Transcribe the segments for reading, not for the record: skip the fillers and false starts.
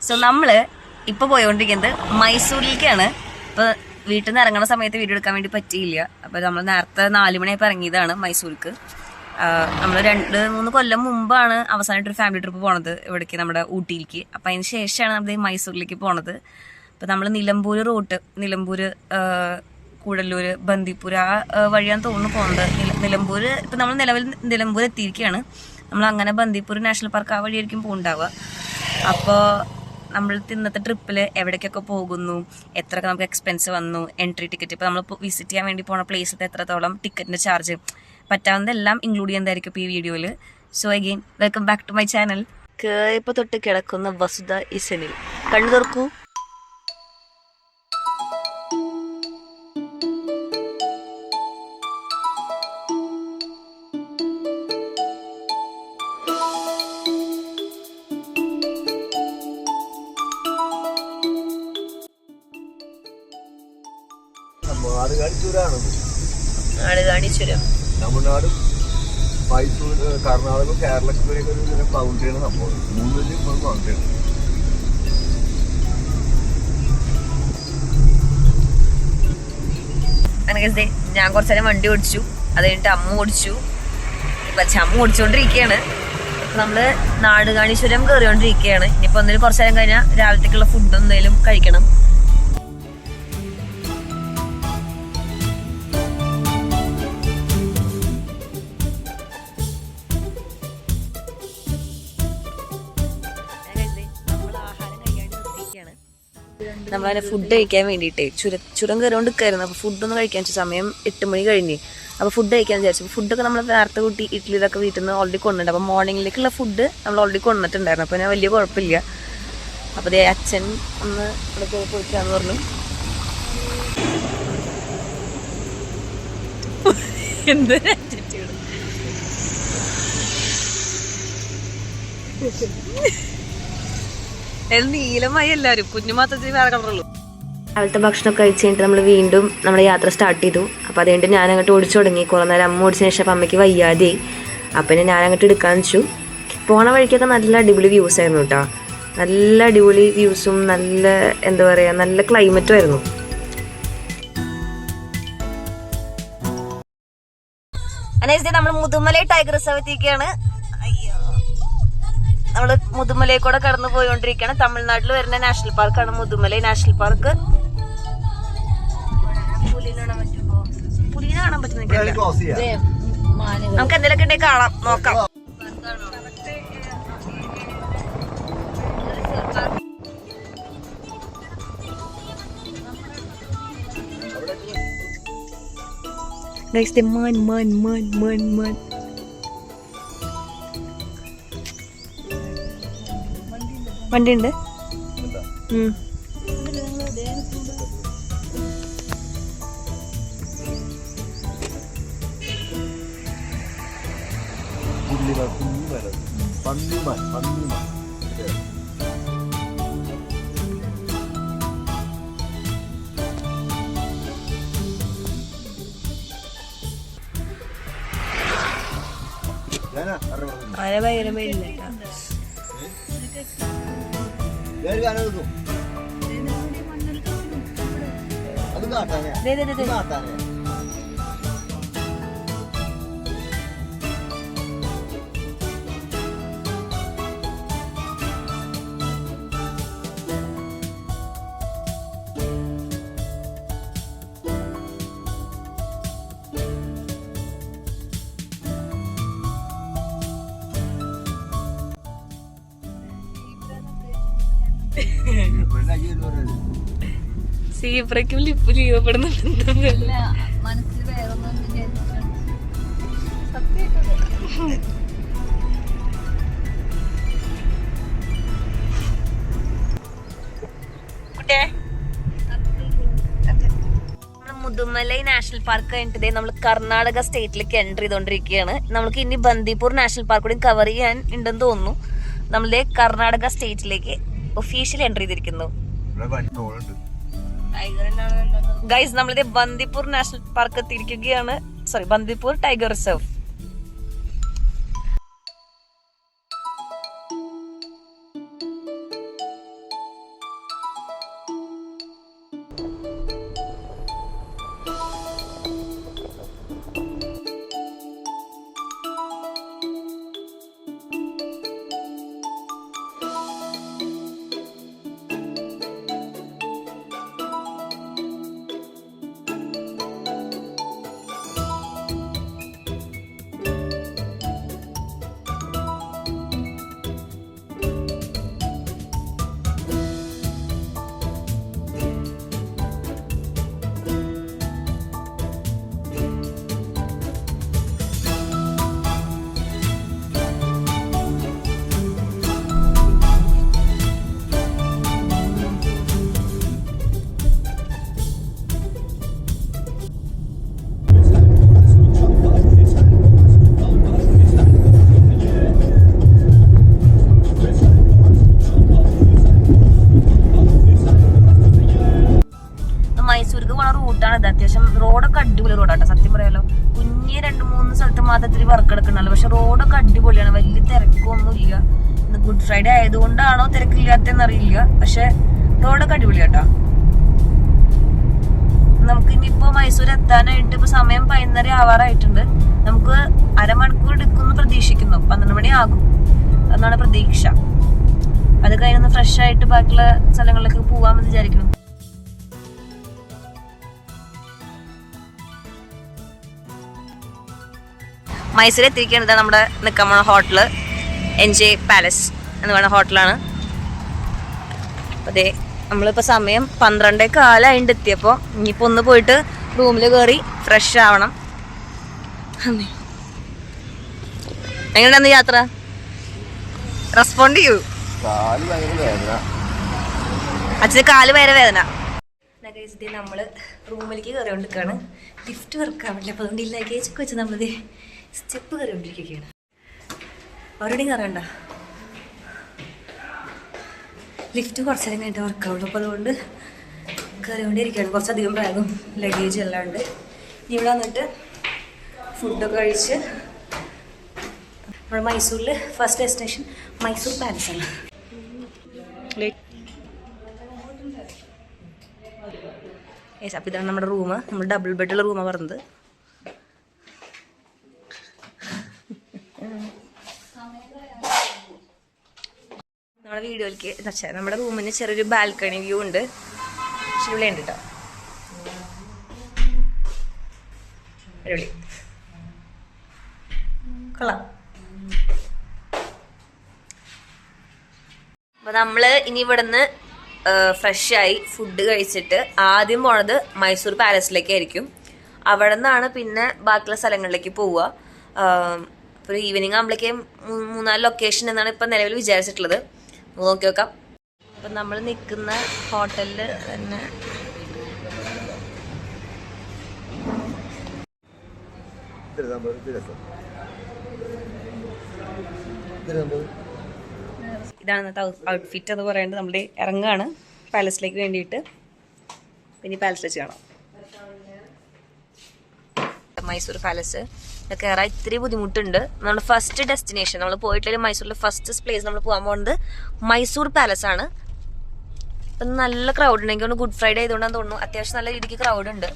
So നമ്മള് ഇപ്പൊ പോയോണ്ടിരിക്കുന്നത് മൈസൂരിലേക്കാണ്. ഇപ്പൊ വീട്ടിൽ നിന്ന് ഇറങ്ങുന്ന സമയത്ത് വീഡിയോ എടുക്കാൻ വേണ്ടി പറ്റിയില്ല. അപ്പൊ നമ്മൾ നേരത്തെ 4 മണിയായപ്പോൾ ഇറങ്ങിയതാണ് മൈസൂർക്ക്. നമ്മൾ 2-3 കൊല്ലം മുമ്പാണ് അവസാനമായിട്ടൊരു ഫാമിലി ട്രിപ്പ് പോണത് ഇവിടേക്ക്, നമ്മുടെ ഊട്ടിയിലേക്ക്. അപ്പൊ അതിന് ശേഷമാണ് നമ്മൾ മൈസൂരിലേക്ക് പോണത്. അപ്പൊ നമ്മൾ നിലമ്പൂർ റൂട്ട്, നിലമ്പൂര്, കൂടല്ലൂര്, ബന്ദിപ്പൂർ ആ വഴിയാണ് തോന്നുന്നു പോകുന്നത്. നിലമ്പൂര് ഇപ്പൊ നമ്മൾ നിലവിൽ നിലമ്പൂർ എത്തിയിരിക്കുകയാണ്. നമ്മൾ അങ്ങനെ ബന്ദിപ്പൂർ നാഷണൽ പാർക്ക് ആ വഴിയായിരിക്കും പോകുന്നുണ്ടാവുക. അപ്പോൾ നമ്മൾ ഇന്നത്തെ ട്രിപ്പിൽ എവിടേക്കൊക്കെ പോകുന്നു, എത്രയൊക്കെ നമുക്ക് എക്സ്പെൻസ് വന്നു, എൻട്രി ടിക്കറ്റ്, ഇപ്പോൾ നമ്മൾ വിസിറ്റ് ചെയ്യാൻ വേണ്ടി പോണ പ്ലേസിൽ എത്രത്തോളം ടിക്കറ്റിൻ്റെ ചാർജ്, പറ്റാവുന്നതെല്ലാം ഇൻക്ലൂഡ് ചെയ്യുന്നതായിരിക്കും ഇപ്പോൾ ഈ വീഡിയോയിൽ. So again welcome back to my channel. ഇപ്പോൾ തൊട്ട് കിടക്കുന്ന വസുധ ഇസനിൽ കണ്ണു തുറക്കൂ. ചുരം തമിഴ്നാട്, മൈസൂർ, കർണാടക, കേരളത്തിലേക്ക് ഒരു ബൗണ്ടറിയാണ് സംഭവം. 3 ബൗണ്ടറിയാണ്. അങ്ങനെ ഞാൻ കുറച്ചേരം വണ്ടി ഓടിച്ചു, അത് കഴിഞ്ഞിട്ട് അമ്മ ഓടിച്ചു. ഇപ്പൊ അമ്മ ഓടിച്ചുകൊണ്ടിരിക്കുകയാണ്. നമ്മള് നാടുകാണീശ്വരം കയറിക്കൊണ്ടിരിക്കുകയാണ്. ഇനിയിപ്പോ എന്തെങ്കിലും കുറച്ചു നേരം കഴിഞ്ഞാൽ രാവിലത്തേക്കുള്ള ഫുഡ് എന്തെങ്കിലും കഴിക്കണം. നമ്മളതിനെ ഫുഡ് കഴിക്കാൻ വേണ്ടിയിട്ട് ചുരം കയറിക്കൊണ്ടിരിക്കുകയായിരുന്നു. അപ്പോൾ ഫുഡൊന്നും കഴിക്കാൻ വെച്ച സമയം 8 മണി കഴിഞ്ഞ്. അപ്പോൾ ഫുഡ് കഴിക്കാൻ വിചാരിച്ചു. ഫുഡൊക്കെ നമ്മൾ നേരത്തെ കൂട്ടി ഇഡ്ഡലി ഇതൊക്കെ വീട്ടിൽ നിന്ന് ഓൾറെഡി കൊണ്ടുണ്ട്. അപ്പോൾ മോർണിംഗിലേക്കുള്ള ഫുഡ് നമ്മൾ ഓൾറെഡി കൊണ്ടിട്ടുണ്ടായിരുന്നു. അപ്പോൾ ഞാൻ വലിയ കുഴപ്പമില്ല. അപ്പോൾ അതേ അച്ഛൻ ഒന്ന് ഇവിടെ പോയിട്ടാന്ന് പറഞ്ഞു. എന്ത് നീലമായി എല്ലാവരും, കുഞ്ഞു മാത്രമേ വേറെ കളറുള്ളൂ. രാവിലത്തെ ഭക്ഷണമൊക്കെ കഴിച്ച് കഴിഞ്ഞിട്ട് നമ്മൾ വീണ്ടും നമ്മുടെ യാത്ര സ്റ്റാർട്ട് ചെയ്തു. അപ്പോൾ അതുകൊണ്ട് ഞാൻ അങ്ങോട്ട് ഓടിച്ചു തുടങ്ങി. കുറേ നേരം അമ്മ ഓടിച്ചതിന് ശേഷം അപ്പം അമ്മയ്ക്ക് വയ്യാതെയായി. അപ്പം ഞാൻ അങ്ങോട്ട് എടുക്കാമെന്ന് വെച്ചു. പോണ വഴിക്കൊക്കെ നല്ല അടിപൊളി വ്യൂസ് ആയിരുന്നു കേട്ടോ. നല്ല അടിപൊളി വ്യൂസും നല്ല എന്താ പറയുക, നല്ല ക്ലൈമറ്റും ആയിരുന്നു. നമ്മൾ മുതുമലൈ ടൈഗർ റിസർവ് എത്തിയിരിക്കുകയാണ്. നമ്മള് മുതുമലയിൽ കൂടെ കടന്നു പോയിക്കൊണ്ടിരിക്കുകയാണ്. തമിഴ്നാട്ടിൽ വരുന്ന നാഷണൽ പാർക്കാണ് മുതുമലൈ നാഷണൽ പാർക്ക്. പുലിനെ കാണാൻ പറ്റുന്ന നമുക്ക് എന്തെങ്കിലുമൊക്കെ ഉണ്ടെങ്കിൽ കാണാം, നോക്കാം. വണ്ടിയുണ്ട്. ആന ഭയങ്കരമില്ല. സീബ്രയ്ക്കും ലിപ്പ് ജീവപ്പെടുന്നുണ്ട്. മനസ്സിൽ വേറൊന്നും മുതുമലൈ നാഷണൽ പാർക്ക് കഴിഞ്ഞിട്ട് നമ്മൾ കർണാടക സ്റ്റേറ്റിലേക്ക് എൻട്രി ചെയ്തോണ്ടിരിക്കുകയാണ്. നമുക്ക് ഇനി ബന്ദിപ്പൂർ നാഷണൽ പാർക്ക് കൂടി കവർ ചെയ്യാൻ ഉണ്ടെന്ന് തോന്നുന്നു. നമ്മളുടെ കർണാടക സ്റ്റേറ്റിലേക്ക് ഒഫീഷ്യലി എൻട്രി ചെയ്തിരിക്കുന്നു. ഗൈസ്, നമ്മളിത് ബന്ദിപ്പൂർ നാഷണൽ പാർക്ക് എത്തിയിരിക്കുകയാണ്. Sorry, Bandipur tiger reserve. 2-3 സ്ഥലത്ത് മാത്രം ഇത്തിരി വർക്ക് എടുക്കണല്ലോ. പക്ഷെ റോഡൊക്കെ അടിപൊളിയാണ്, വലിയ തിരക്കൊന്നുമില്ല. ഇന്ന് ഗുഡ് ഫ്രൈഡേ ആയതുകൊണ്ടാണോ തിരക്കില്ലാത്തെന്ന് അറിയില്ല, പക്ഷെ റോഡൊക്കെ അടിപൊളിയാട്ടോ. നമുക്ക് ഇനിയിപ്പോ മൈസൂർ എത്താനായിട്ട് ഇപ്പൊ സമയം 11:30 ആവാറായിട്ടുണ്ട്. നമുക്ക് അരമണിക്കൂർ എടുക്കുമെന്ന് പ്രതീക്ഷിക്കുന്നു. 12 മണി ആകും എന്നാണ് പ്രതീക്ഷ. അത് കഴിഞ്ഞൊന്ന് ഫ്രഷ് ആയിട്ട് ബാക്കിയുള്ള സ്ഥലങ്ങളിലേക്ക് പോവാമെന്ന് വിചാരിക്കുന്നു. മൈസൂർ എത്തിയിരിക്കുന്നത് നമ്മുടെ നിൽക്കാൻ പോണ ഹോട്ടല് NJ പാലസ് എന്ന് പറയുന്ന ഹോട്ടലാണ്. അതെ, നമ്മളിപ്പോൾ സമയം 12:15 എത്തിയപ്പോൾ ഇനിയിപ്പോൾ ഒന്ന് പോയിട്ട് റൂമിൽ കയറി ഫ്രഷ് ആവണം. എങ്ങനെയാന്ന് യാത്ര? റെസ്പോണ്ട് ചെയ്യൂ. അച്ഛന് കാല് ഭയങ്കര വേദന. നമ്മള് റൂമിലേക്ക് കയറിക്കൊണ്ടിരിക്കുകയാണ്. ലിഫ്റ്റ് വർക്കാൻ പറ്റില്ല, അപ്പോൾ അതുകൊണ്ട് ലഗേജൊക്കെ വെച്ച് നമ്മളിത് സ്റ്റെപ്പ് കയറിക്കൊണ്ടിരിക്കുകയാണ്. അവരുടെയും കയറണ്ട, ലിഫ്റ്റ് കുറച്ച് നേരം കഴിഞ്ഞിട്ട് വർക്കാവുള്ളൂ. അപ്പോൾ അതുകൊണ്ട് കയറിക്കൊണ്ടിരിക്കുകയാണ്. കുറച്ചധികം ബാഗും ലഗേജും എല്ലാം ഉണ്ട്. ഇനി ഇവിടെ വന്നിട്ട് ഫുഡൊക്കെ കഴിച്ച് നമ്മുടെ മൈസൂരിൽ ഫസ്റ്റ് ഡെസ്റ്റിനേഷൻ മൈസൂർ പാലസാണ്. അപ്പോൾ ഇതാണ് നമ്മുടെ റൂം. നമ്മൾ ഡബിൾ ബെഡുള്ള റൂമാണ് പറഞ്ഞത്. നമ്മുടെ വീഡിയോയിലേക്ക് നമ്മുടെ റൂമിന് ചെറിയൊരു ബാൽക്കണി വ്യൂ ഉണ്ട്. പക്ഷെ ഇവിടെ ഉണ്ട് കേട്ടോ, അടിപൊളി കൊള്ളാം. അപ്പോൾ നമ്മൾ ഇനി ഇവിടുന്ന് ഫ്രഷായി ഫുഡ് കഴിച്ചിട്ട് ആദ്യം പോണത് മൈസൂർ പാലസിലേക്കായിരിക്കും. അവിടെ നിന്നാണ് പിന്നെ ബാക്കിയുള്ള സ്ഥലങ്ങളിലേക്ക് പോവുക. ഇപ്പോൾ ഈവനിങ് ആകുമ്പോഴേക്കും 3-4 ലൊക്കേഷൻ എന്നാണ് ഇപ്പം നിലവിൽ വിചാരിച്ചിട്ടുള്ളത്. നോക്കി നോക്കാം. അപ്പം നമ്മൾ നിൽക്കുന്ന ഹോട്ടലിൽ തന്നെ ഇതാണ് ഇന്നത്തെ ഔട്ട്ഫിറ്റ് എന്ന് പറയുന്നത്. നമ്മൾ ഇറങ്ങുകയാണ് പാലസിലേക്ക് വേണ്ടിയിട്ട്. പിന്നെ പാലസ് വെച്ച് കാണാം. മൈസൂർ പാലസ് കയറാൻ ഇത്തിരി ബുദ്ധിമുട്ടുണ്ട്. നമ്മുടെ ഫസ്റ്റ് ഡെസ്റ്റിനേഷൻ നമ്മൾ പോയിട്ടുള്ള മൈസൂരിലെ ഫസ്റ്റ് പ്ലേസ് നമ്മൾ പോകാൻ പോകുന്നത് മൈസൂർ പാലസ് ആണ്. അപ്പം നല്ല ക്രൗഡ് ഉണ്ട്. എനിക്ക് ഗുഡ് ഫ്രൈഡേ ആയതുകൊണ്ടാന്ന് തോന്നുന്നു അത്യാവശ്യം നല്ല രീതിക്ക് ക്രൗഡ് ഉണ്ട്.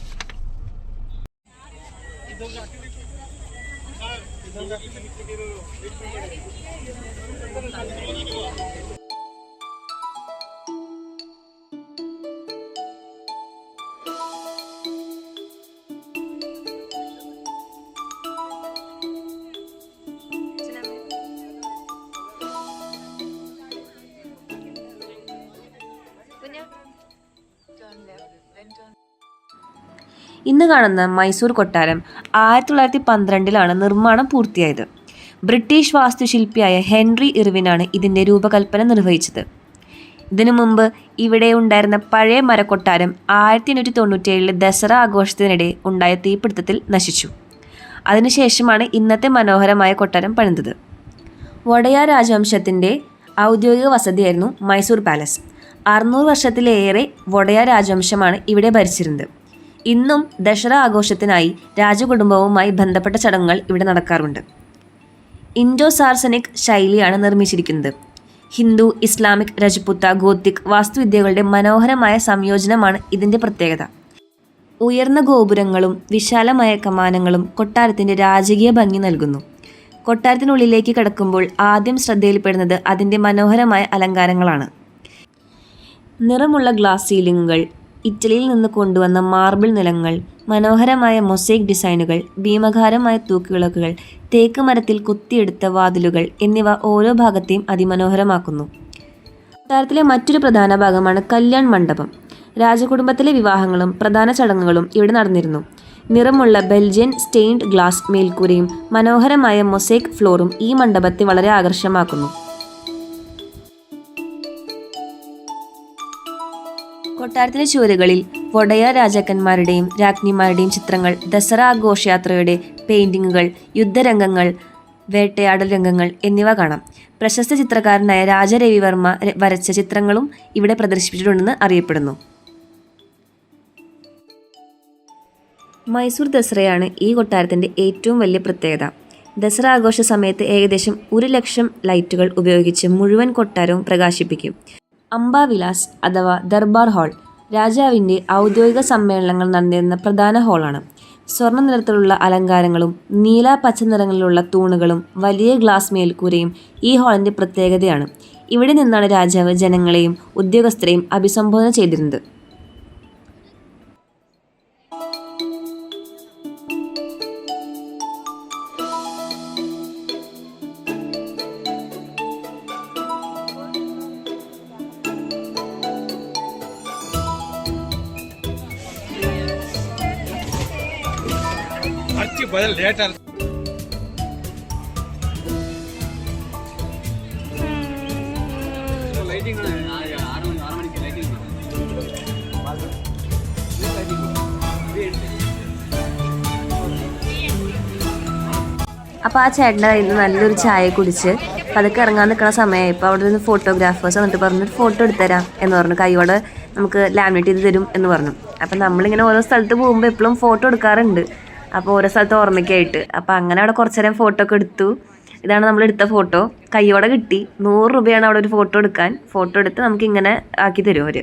ഇന്ന് കാണുന്ന മൈസൂർ കൊട്ടാരം 1912 നിർമ്മാണം പൂർത്തിയായത്. ബ്രിട്ടീഷ് വാസ്തുശില്പിയായ ഹെൻറി ഇർവിനാണ് ഇതിൻ്റെ രൂപകൽപ്പന നിർവഹിച്ചത്. ഇതിനു മുമ്പ് ഇവിടെ ഉണ്ടായിരുന്ന പഴയ മരക്കൊട്ടാരം 1897 ദസറ ആഘോഷത്തിനിടെ ഉണ്ടായ തീപിടുത്തത്തിൽ നശിച്ചു. അതിനുശേഷമാണ് ഇന്നത്തെ മനോഹരമായ കൊട്ടാരം പണിതത്. വോഡയാർ രാജവംശത്തിൻ്റെ ഔദ്യോഗിക വസതിയായിരുന്നു മൈസൂർ പാലസ്. 600 വർഷത്തിലേറെ വോഡയാർ രാജവംശമാണ് ഇവിടെ ഭരിച്ചിരുന്നത്. ഇന്നും ദസറ ആഘോഷത്തിനായി രാജകുടുംബവുമായി ബന്ധപ്പെട്ട ചടങ്ങുകൾ ഇവിടെ നടക്കാറുണ്ട്. ഇൻഡോ സാർസനിക് ശൈലിയാണ് നിർമ്മിച്ചിരിക്കുന്നത്. ഹിന്ദു, ഇസ്ലാമിക്, രജപുത്ത, ഗോത്തിക് വാസ്തുവിദ്യകളുടെ മനോഹരമായ സംയോജനമാണ് ഇതിൻ്റെ പ്രത്യേകത. ഉയർന്ന ഗോപുരങ്ങളും വിശാലമായ കമാനങ്ങളും കൊട്ടാരത്തിൻ്റെ രാജകീയ ഭംഗി നൽകുന്നു. കൊട്ടാരത്തിനുള്ളിലേക്ക് കടക്കുമ്പോൾ ആദ്യം ശ്രദ്ധയിൽപ്പെടുന്നത് അതിൻ്റെ മനോഹരമായ അലങ്കാരങ്ങളാണ്. നിറമുള്ള ഗ്ലാസ് സീലിംഗുകൾ, ഇറ്റലിയിൽ നിന്ന് കൊണ്ടുവന്ന മാർബിൾ നിലങ്ങൾ, മനോഹരമായ മൊസൈക്ക് ഡിസൈനുകൾ, ഭീമകാരമായ തൂക്കുവിളക്കുകൾ, തേക്ക് മരത്തിൽ കൊത്തിയെടുത്ത വാതിലുകൾ എന്നിവ ഓരോ ഭാഗത്തെയും അതിമനോഹരമാക്കുന്നു. കൊട്ടാരത്തിലെ മറ്റൊരു പ്രധാന ഭാഗമാണ് കല്യാൺ മണ്ഡപം. രാജകുടുംബത്തിലെ വിവാഹങ്ങളും പ്രധാന ചടങ്ങുകളും ഇവിടെ നടന്നിരുന്നു. നിറമുള്ള ബെൽജിയൻ സ്റ്റെയിൻഡ് ഗ്ലാസ് മേൽക്കൂരയും മനോഹരമായ മൊസൈക്ക് ഫ്ലോറും ഈ മണ്ഡപത്തെ വളരെ ആകർഷകമാക്കുന്നു. കൊട്ടാരത്തിലെ ചുവരുകളിൽ വോഡയാർ രാജാക്കന്മാരുടെയും രാജ്ഞിമാരുടെയും ചിത്രങ്ങൾ, ദസറ ആഘോഷയാത്രയുടെ പെയിന്റിങ്ങുകൾ, യുദ്ധരംഗങ്ങൾ, വേട്ടയാടൽ രംഗങ്ങൾ എന്നിവ കാണാം. പ്രശസ്ത ചിത്രകാരനായ രാജരവിവർമ്മ വരച്ച ചിത്രങ്ങളും ഇവിടെ പ്രദർശിപ്പിച്ചിട്ടുണ്ടെന്ന് അറിയപ്പെടുന്നു. മൈസൂർ ദസറയാണ് ഈ കൊട്ടാരത്തിൻ്റെ ഏറ്റവും വലിയ പ്രത്യേകത. ദസറ ആഘോഷ സമയത്ത് ഏകദേശം 1,00,000 ലൈറ്റുകൾ ഉപയോഗിച്ച് മുഴുവൻ കൊട്ടാരവും പ്രകാശിപ്പിക്കും. അംബാവിലാസ് അഥവാ ദർബാർ ഹാൾ രാജാവിൻ്റെ ഔദ്യോഗിക സമ്മേളനങ്ങൾ നടന്നിരുന്ന പ്രധാന ഹാളാണ്. സ്വർണ്ണ നിറത്തിലുള്ള അലങ്കാരങ്ങളും നീല പച്ച നിറങ്ങളിലുള്ള തൂണുകളും വലിയ ഗ്ലാസ് മേൽക്കൂരയും ഈ ഹാളിൻ്റെ പ്രത്യേകതയാണ്. ഇവിടെ നിന്നാണ് രാജാവ് ജനങ്ങളെയും ഉദ്യോഗസ്ഥരെയും അഭിസംബോധന ചെയ്തിരുന്നത്. बदल लेट लाइटिंग അപ്പോൾ ആ ചേട്ടൻ്റെ കയ്യിൽ നിന്ന് നല്ലൊരു ചായ കുടിച്ച് പതുക്കെ ഇറങ്ങാൻ നിൽക്കുന്ന സമയമായി. ഇപ്പോൾ അവിടെ നിന്ന് ഫോട്ടോഗ്രാഫേഴ്സ് വന്നിട്ട് പറഞ്ഞൊരു ഫോട്ടോ എടുത്തുതരാം എന്ന് പറഞ്ഞു. കൈയോടെ നമുക്ക് ലാമിനേറ്റ് ചെയ്ത് തരും എന്ന് പറഞ്ഞു. അപ്പം നമ്മളിങ്ങനെ ഓരോ സ്ഥലത്ത് പോകുമ്പോൾ എപ്പോഴും ഫോട്ടോ എടുക്കാറുണ്ട്. അപ്പോൾ ഓരോ സ്ഥലത്ത് ഓർമ്മയ്ക്കായിട്ട്. അപ്പോൾ അങ്ങനെ അവിടെ കുറച്ച് നേരം ഫോട്ടോ ഒക്കെ എടുത്തു. ഇതാണ് നമ്മൾ എടുത്ത ഫോട്ടോ. കൈയോടെ കിട്ടി. 100 രൂപയാണ് അവിടെ ഒരു ഫോട്ടോ എടുക്കാൻ. ഫോട്ടോ എടുത്ത് നമുക്കിങ്ങനെ ആക്കി തരും അവർ.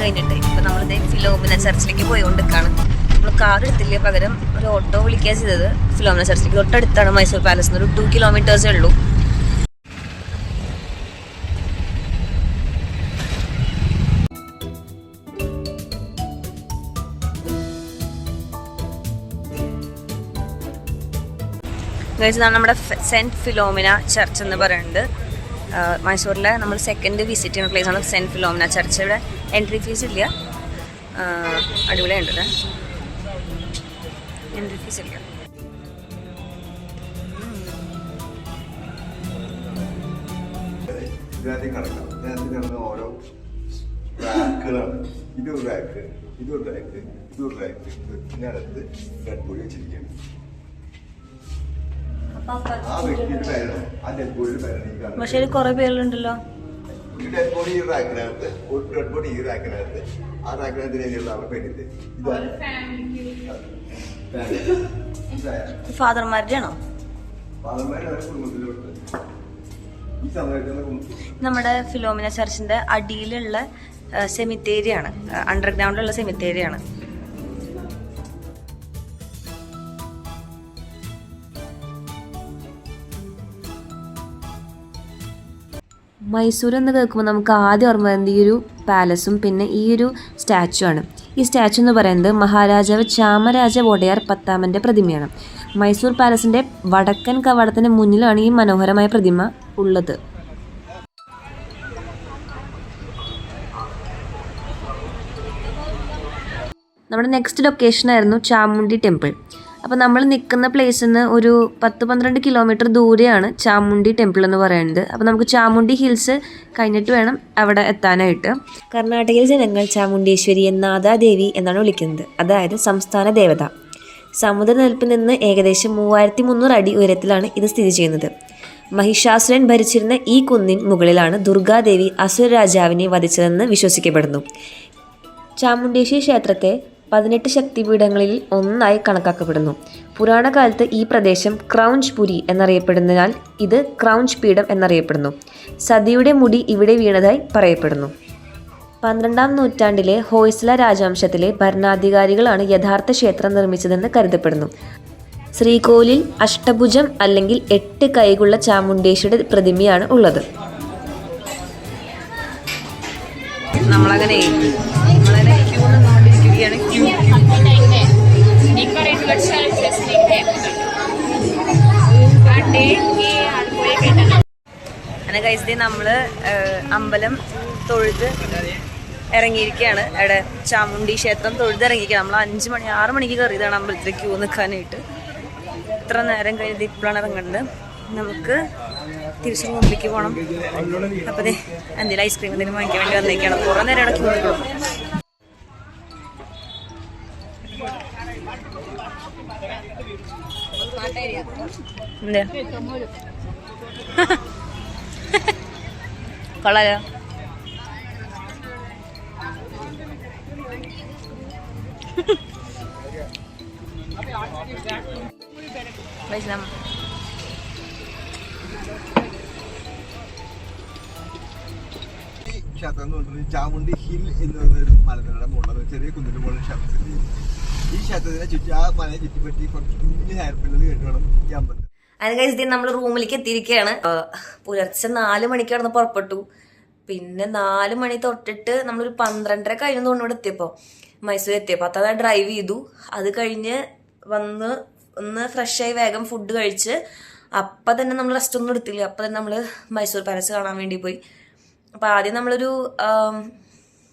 കഴിഞ്ഞിട്ട് ഇപ്പം നമ്മളിത് ഫിലോമിന ചർച്ചിലേക്ക് പോയിക്കൊണ്ടിരിക്കുകയാണ്. നമ്മൾ കാർ എടുത്തില്ല, പകരം ഒരു ഓട്ടോ വിളിക്കുക ചെയ്തത്. ഫിലോമിന ചർച്ചിലേക്ക് തൊട്ടടുത്താണ് മൈസൂർ പാലസിൽ നിന്ന് ഒരു 2 കിലോമീറ്റേഴ്സേ ഉള്ളൂ. ഇതാണ് നമ്മുടെ സെൻറ്റ് ഫിലോമിന ചർച്ച് എന്ന് പറയുന്നത്. മൈസൂരിലെ നമ്മൾ സെക്കൻഡ് വിസിറ്റ് ചെയ്യുന്ന പ്ലേസാണ് സെൻറ്റ് ഫിലോമിന ചർച്ച്. ഇവിടെ എൻട്രി ഫീസ് ഇല്ല. അടിപൊളിയുണ്ടല്ലേ, എൻട്രി ഫീസ് ഇല്ല. ഓരോ റാക്കുകളാണ്. ഇതൊരു റാക്ക്, ഇതൊരു റാക്ക്, ഇതൊരു റാക്ക്. ഇതിനകത്ത് ഡെഡ് ബോഡി വെച്ചിരിക്കുകയാണ്. ആ വ്യക്തിയുടെ പേരാണ്, ആ ഡെഡ് ബോഡിയുടെ പേരാണ്. പക്ഷേ കുറെ പേരുണ്ടല്ലോ. ഒരു ഡെഡ് ബോഡി ഈ റാക്കിനകത്ത്, ഒരു ഡെഡ് ബോഡി ഈ റാക്കിനകത്ത്, ആ റാക്കിനകത്ത് രീതിയിലുള്ള അവരുടെ പേരിട്ട് ഇതാണ് ഫാദർമാരുടെ ആണോ? ഫാദർമാരുടെ കുടുംബത്തിലോട്ട് ഈ സമയത്തുള്ള നമ്മുടെ ഫിലോമിന ചർച്ചിന്റെ അടിയിലുള്ള സെമിത്തേരിയാണ്, അണ്ടർഗ്രൗണ്ടിലുള്ള സെമിത്തേരിയാണ്. മൈസൂർ എന്ന് കേൾക്കുമ്പോൾ നമുക്ക് ആദ്യം ഓർമ്മ വരുന്നത് ഈ ഒരു പാലസും പിന്നെ ഈ ഒരു സ്റ്റാച്ചു ആണ്. ഈ സ്റ്റാച്ചു എന്ന് പറയുന്നത് മഹാരാജാവ് ചാമരാജ വോഡയാർ 10ാമൻ്റെ പ്രതിമയാണ്. മൈസൂർ പാലസിൻ്റെ വടക്കൻ കവാടത്തിന് മുന്നിലാണ് ഈ മനോഹരമായ പ്രതിമ ഉള്ളത്. നമ്മുടെ നെക്സ്റ്റ് ലൊക്കേഷനായിരുന്നു ചാമുണ്ഡി ടെമ്പിൾ. അപ്പോൾ നമ്മൾ നിൽക്കുന്ന പ്ലേസിൽ നിന്ന് ഒരു 10-12 കിലോമീറ്റർ ദൂരെയാണ് ചാമുണ്ഡി ടെമ്പിൾ എന്ന് പറയുന്നത്. അപ്പോൾ നമുക്ക് ചാമുണ്ഡി ഹിൽസ് കഴിഞ്ഞിട്ട് വേണം അവിടെ എത്താനായിട്ട്. കർണാടകയിലെ ജനങ്ങൾ ചാമുണ്ടേശ്വരിയെ നാദാദേവി എന്നാണ് വിളിക്കുന്നത്, അതായത് സംസ്ഥാന ദേവത. സമുദ്രനിരപ്പിൽ നിന്ന് ഏകദേശം 3300 അടി ഉയരത്തിലാണ് ഇത് സ്ഥിതി ചെയ്യുന്നത്. മഹിഷാസുരൻ ഭരിച്ചിരുന്ന ഈ കുന്നിൻ മുകളിലാണ് ദുർഗാദേവി അസുര രാജാവിനെ വധിച്ചതെന്ന് വിശ്വസിക്കപ്പെടുന്നു. ചാമുണ്ടേശ്വരി ക്ഷേത്രത്തെ 18 ശക്തിപീഠങ്ങളിൽ ഒന്നായി കണക്കാക്കപ്പെടുന്നു. പുരാണ കാലത്ത് ഈ പ്രദേശം ക്രൗഞ്ച് പുരി എന്നറിയപ്പെടുന്നതിനാൽ ഇത് ക്രൗഞ്ച് പീഠം എന്നറിയപ്പെടുന്നു. സതിയുടെ മുടി ഇവിടെ വീണതായി പറയപ്പെടുന്നു. 12ാം നൂറ്റാണ്ടിലെ ഹോയ്സല രാജവംശത്തിലെ ഭരണാധികാരികളാണ് യഥാർത്ഥ ക്ഷേത്രം നിർമ്മിച്ചതെന്ന് കരുതപ്പെടുന്നു. ശ്രീകോവിലിൽ അഷ്ടഭുജം അല്ലെങ്കിൽ 8 കൈകളുള്ള ചാമുണ്ടേശ്വരിയുടെ പ്രതിമയാണ് ഉള്ളത്. നമ്മളങ്ങനെ നമ്മള് അമ്പലം തൊഴുത് ഇറങ്ങിയിരിക്കുകയാണ്. അവിടെ ചാമുണ്ഡി ക്ഷേത്രം തൊഴുത് ഇറങ്ങിയിരിക്കുകയാണ്. നമ്മൾ 6 മണിക്ക് കയറിയതാണ് അമ്പലത്തിൽ ക്യൂ നിൽക്കാനായിട്ട്. ഇത്ര നേരം കഴിഞ്ഞിട്ട് ഇപ്പോഴാണ് ഇറങ്ങുന്നത്. നമുക്ക് തിരിച്ചു റൂമിലേക്ക് പോകണം. അപ്പോൾ എന്തെങ്കിലും ഐസ്ക്രീം എന്തെങ്കിലും വാങ്ങിക്കാൻ വേണ്ടി വന്നേക്കാണ്. കുറേ നേരം അവിടെ ക്യൂ നിൽക്കണം. എന്താ കൊള്ളാലോ. വൈഷ്ണം ക്ഷേത്രം എന്ന് പറഞ്ഞിട്ടുണ്ടെങ്കിൽ ചാമുണ്ടി ഹിൽ എന്ന് പറഞ്ഞൊരു മലനിരയുടെ മുകളിൽ ചെറിയ കുന്നിന്റെ മുകളിൽ ക്ഷേത്രം സ്ഥിതി ചെയ്യുന്നു. ഈ ക്ഷേത്രത്തിനെ ചുറ്റി ആ മലയെ ചുറ്റിപ്പറ്റി കുറച്ച് കുഞ്ഞു ഹെയർ പിന്നുകൾ കേട്ട് വേണം ഈ അമ്പലത്തിൽ. അതിന് കഴിച്ചിട്ട് നമ്മൾ റൂമിലേക്ക് എത്തിയിരിക്കുകയാണ്. പുലർച്ചെ 4 മണിക്ക് കിടന്ന് പുറപ്പെട്ടു. പിന്നെ 4 മണി തൊട്ടിട്ട് നമ്മളൊരു 12:30 കഴിഞ്ഞു തോന്നുന്നു ഇവിടെ എത്തിയപ്പോൾ, മൈസൂർ എത്തിയപ്പോൾ. അതാ ഡ്രൈവ് ചെയ്തു. അത് കഴിഞ്ഞ് വന്ന് ഒന്ന് ഫ്രഷായി വേഗം ഫുഡ് കഴിച്ച് അപ്പം തന്നെ നമ്മൾ റെസ്റ്റ് ഒന്നും എടുത്തില്ല. അപ്പം തന്നെ നമ്മൾ മൈസൂർ പാലസ് കാണാൻ വേണ്ടി പോയി. അപ്പം ആദ്യം നമ്മളൊരു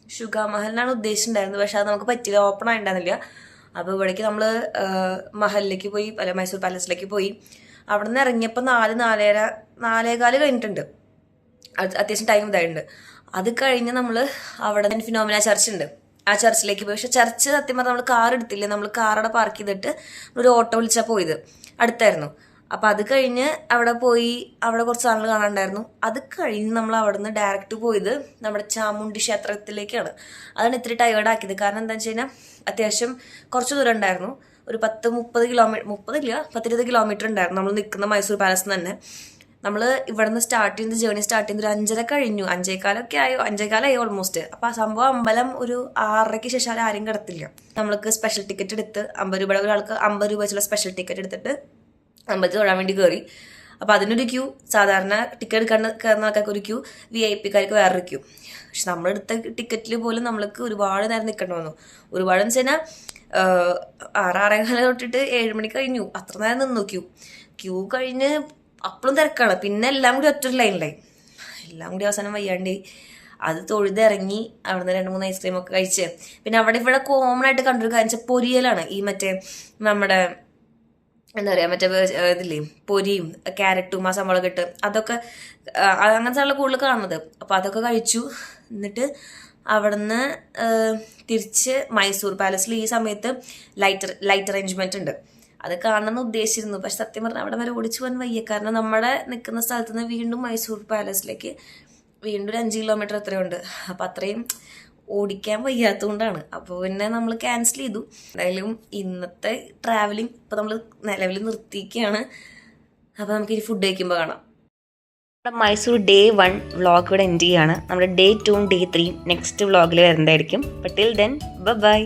ഷുഗർ മഹലിനാണ് ഉദ്ദേശിച്ചിട്ടുണ്ടായിരുന്നത്. പക്ഷെ അത് നമുക്ക് പറ്റില്ല, ഓപ്പൺ ആയിട്ടുണ്ടായിരുന്നില്ല. അപ്പോൾ ഇവിടേക്ക് നമ്മൾ മഹലിലേക്ക് പോയി, അല്ല മൈസൂർ പാലസിലേക്ക് പോയി. അവിടെ നിന്ന് ഇറങ്ങിയപ്പോൾ 4:15 കഴിഞ്ഞിട്ടുണ്ട്. അത്യാവശ്യം ടൈം ഇതായിട്ടുണ്ട്. അത് കഴിഞ്ഞ് നമ്മൾ അവിടെ ഫിനോമിന ചർച്ച് ഉണ്ട്, ആ ചർച്ചിലേക്ക് പോയി. പക്ഷെ ചർച്ച് സത്യം പറഞ്ഞാൽ നമ്മൾ കാർ എടുത്തില്ല. നമ്മൾ കാറവിടെ പാർക്ക് ചെയ്തിട്ട് ഒരു ഓട്ടോ വിളിച്ചാൽ പോയത്, അടുത്തായിരുന്നു. അപ്പം അത് കഴിഞ്ഞ് അവിടെ പോയി, അവിടെ കുറച്ച് ആളുകൾ കാണാനുണ്ടായിരുന്നു. അത് കഴിഞ്ഞ് നമ്മൾ അവിടെ നിന്ന് ഡയറക്റ്റ് പോയത് നമ്മുടെ ചാമുണ്ടി ക്ഷേത്രത്തിലേക്കാണ്. അതാണ് ഇത്തിരി ടയേർഡ് ആക്കിയത്. കാരണം എന്താണെന്ന് വെച്ച് കഴിഞ്ഞാൽ അത്യാവശ്യം കുറച്ച് ദൂരം ഉണ്ടായിരുന്നു. ഒരു 10-30 കിലോമീറ്റർ, 10-20 കിലോമീറ്റർ ഉണ്ടായിരുന്നു നമ്മൾ നിൽക്കുന്ന മൈസൂർ പാലസിൽ തന്നെ. നമ്മൾ ഇവിടെ നിന്ന് ജേർണി സ്റ്റാർട്ട് ചെയ്യുന്നത് ഒരു 5:30 കഴിഞ്ഞു, 5:15 ആയി ഓൾമോസ്റ്റ്. അപ്പോൾ ആ സംഭവം അമ്പലം ഒരു 6:30 ശേഷം ആരും കിടത്തില്ല. നമ്മൾക്ക് സ്പെഷ്യൽ ടിക്കറ്റ് എടുത്ത് 50 രൂപയുടെ, ഒരാൾക്ക് 50 രൂപ വെച്ചുള്ള സ്പെഷ്യൽ ടിക്കറ്റ് എടുത്തിട്ട് അമ്പലത്തിൽ തൊഴാൻ വേണ്ടി കയറി. അപ്പോൾ അതിനൊരു ക്യൂ, സാധാരണ ടിക്കറ്റ് കയറുന്ന ആൾക്കാർക്ക് ഒരു ക്യൂ, VIP-കാർക്ക് വേറൊരു ക്യൂ. പക്ഷെ നമ്മളെടുത്ത ടിക്കറ്റിൽ പോലും നമ്മൾക്ക് ഒരുപാട് നേരം നിൽക്കേണ്ടി വന്നു. ഒരുപാട് എന്ന് വെച്ച് കഴിഞ്ഞാൽ 6:15 തൊട്ടിട്ട് 7 മണി കഴിഞ്ഞു. അത്ര നേരം നിന്നു ക്യൂ കഴിഞ്ഞ്. അപ്പോഴും തിരക്കാണ്. പിന്നെ എല്ലാം കൂടി ഒറ്റ ലൈനിലായി. എല്ലാം കൂടി അവസാനം വയ്യാണ്ട് അത് തൊഴുതിറങ്ങി. അവിടെ നിന്ന് 2-3 ഐസ്ക്രീമൊക്കെ കഴിച്ച്. പിന്നെ ഇവിടെ കോമൺ ആയിട്ട് കണ്ടൊരു കാര്യം വെച്ചാൽ പൊരിയലാണ്. ഈ മറ്റേ നമ്മുടെ എന്താ പറയുക, മറ്റേ ഇതില്ലേ പൊരിയും ക്യാരറ്റും ആ സംഭവമൊക്കെ ഇട്ട്, അതൊക്കെ അങ്ങനത്തെ ഉള്ള കൂടുതൽ കാണുന്നത്. അപ്പോൾ അതൊക്കെ കഴിച്ചു. എന്നിട്ട് അവിടുന്ന് തിരിച്ച് മൈസൂർ പാലസിൽ ഈ സമയത്ത് ലൈറ്റ് അറേഞ്ച്മെന്റ് ഉണ്ട്. അത് കാണണമെന്ന് ഉദ്ദേശിച്ചിരുന്നു. പക്ഷെ സത്യം പറഞ്ഞാൽ അവിടെ വരെ ഓടിച്ചു പോകാൻ വയ്യ. കാരണം നമ്മുടെ നിൽക്കുന്ന സ്ഥലത്ത് നിന്ന് വീണ്ടും മൈസൂർ പാലസിലേക്ക് വീണ്ടും ഒരു 5 കിലോമീറ്റർ എത്രയുണ്ട്. അപ്പം അത്രയും ഓടിക്കാൻ വയ്യാത്തതുകൊണ്ടാണ്. അപ്പോൾ പിന്നെ നമ്മൾ ക്യാൻസൽ ചെയ്തു. എന്തായാലും ഇന്നത്തെ ട്രാവലിംഗ് ഇപ്പോൾ നമ്മൾ നിലവിൽ നിർത്തിയിരിക്കുകയാണ്. അപ്പോൾ നമുക്ക് ഇനി ഫുഡ് കഴിക്കുമ്പോൾ കാണാം. മൈസൂർ Day 1 വ്ളോഗ് ഇവിടെ എൻഡ് ചെയ്യാണ്. നമ്മുടെ Day 2 Day 3 നെക്സ്റ്റ് വ്ളോഗിൽ വരുന്നതായിരിക്കും. But till then bye.